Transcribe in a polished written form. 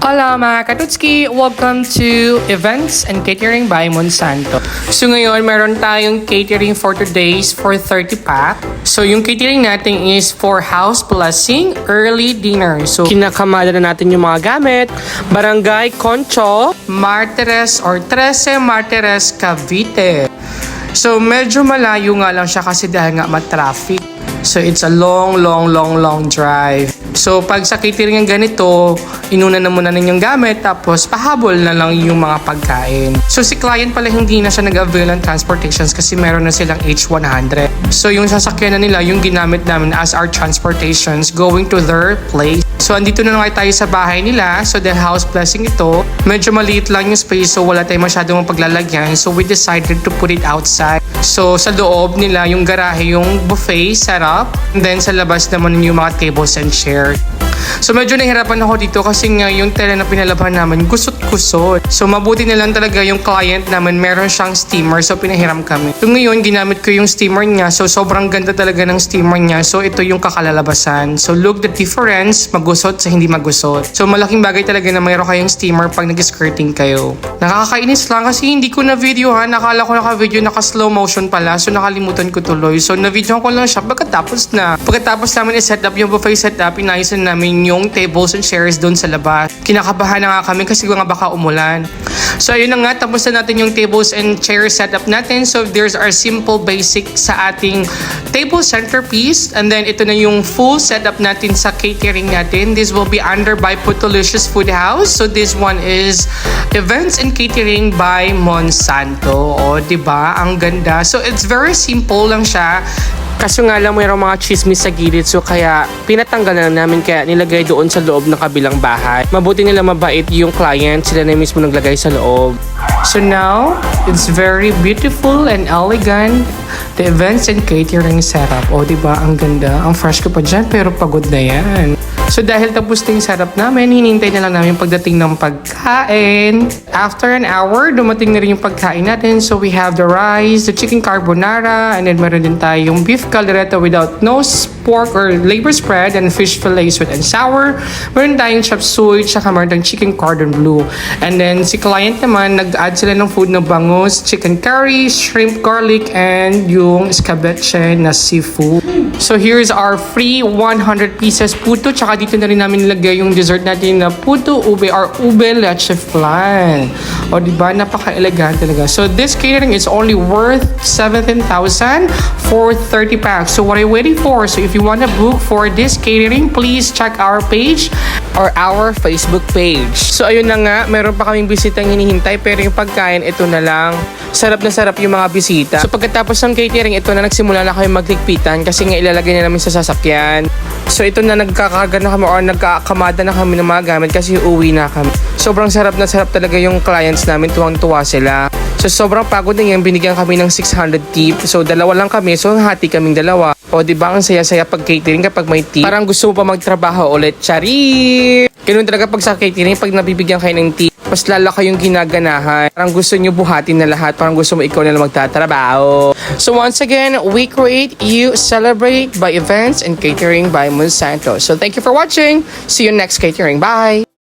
Hola mga Katutski! Welcome to Events and Catering by Monsanto. So ngayon, meron tayong catering for today's for 30 pack. So yung catering natin is for house blessing, early dinner. So kinakamada na natin yung mga gamit. Barangay Concho, Martires or 13 Martires, Cavite. So medyo malayo nga lang siya kasi dahil nga ma-traffic. So it's a long drive. So pag sa catering ng ganito, inuna na muna ninyong gamit tapos pahabol na lang yung mga pagkain. So si client pala hindi na siya nag-avail ng transportations kasi meron na silang H100. So yung sasakyan na nila yung ginamit namin as our transportations going to their place. So andito na nga tayo sa bahay nila. So the house blessing ito. Medyo maliit lang yung space so wala tayong masyadong paglalagyan. So we decided to put it outside. So sa loob nila yung garahe, yung buffet setup. And then sa labas naman yung mga tables and chairs. So medyo nahirapan ako dito kasi nga yung tela na pinalaban namin kusot-kusot. So mabuti na lang talaga yung client namin meron siyang steamer so pinahiram kami. So ngayon ginamit ko yung steamer niya so sobrang ganda talaga ng steamer niya. So ito yung kakalalabasan. So look the difference, magusot sa hindi magusot. So malaking bagay talaga na mayroon kayong steamer pag nag-skirting kayo. Nakakainis lang kasi hindi ko na videohan. Nakala ko naka-video naka-slow motion pala so nakalimutan ko tuloy. So na-videohan ko lang siya pagkatapos na. Pagkatapos namin i-set up yung buffet setup, inaayusan namin yung tables and chairs doon sa labas. Kinakabahan na nga kami kasi nga baka umulan. So ayun na nga, tapos na natin yung tables and chairs setup natin. So there's our simple basic sa ating table centerpiece. And then ito na yung full setup natin sa catering natin. This will be under by Putolicious Food House. So this one is Events and Catering by Monsanto. O, diba? Ang ganda. So it's very simple lang siya. Kaso nga lang mayroong mga chismis sa gilid so kaya pinatanggal na namin kaya nilagay doon sa loob ng kabilang bahay. Mabuti nila mabait yung client, sila na mismo naglagay sa loob. So now, it's very beautiful and elegant. The events and catering setup. O diba, ang ganda. Ang fresh ko pa dyan pero pagod na yan. So dahil tapos na yung setup namin, hinintay na lang namin pagdating ng pagkain. After an hour, dumating na rin yung pagkain natin. So we have the rice, the chicken carbonara, and then meron din tayong beef caldereta without nose, pork or labor spread, and fish fillet sweet and sour. Meron tayong chop suey, tsaka meron tayong chicken cordon bleu. And then si client naman, nag-add sila ng food na bangus, chicken curry, shrimp garlic, and yung escabeche na seafood. So here's our free 100 pieces puto, tsaka dito na rin namin nilagay yung dessert natin na puto ube or ube leche flan. O diba, napaka-elegant talaga. So this catering is only worth 17,000 for 30 packs. So what are you waiting for? So if you want to book for this catering, please check our page or our Facebook page. So ayun na nga, meron pa kaming bisitang hinihintay pero yung pagkain, ito na lang. Sarap na sarap yung mga bisita. So pagkatapos ng catering, ito na nagsimula na kami magligpitan kasi nga ilalagay na namin sa sasakyan. So ito na nagkakarga na kami or nagkakamada na kami ng mga gamit kasi uuwi na kami. Sobrang sarap na sarap talaga yung clients namin, tuwang-tuwa sila. So sobrang pagod na yan, binigyan kami ng 600 tip. So dalawa lang kami, so hati kaming dalawa. O diba ang saya-saya pag catering kapag may tip. Parang gusto mo pa magtrabaho ulit, chari! Ganun talaga pag sa catering, pag nabibigyan kayo ng tip, mas lala kayong ginaganahan. Parang gusto nyo buhatin na lahat, parang gusto mo ikaw na lang magtatrabaho. So once again, we create, you celebrate by Events and Catering by Monsanto. So thank you for watching. See you next catering. Bye!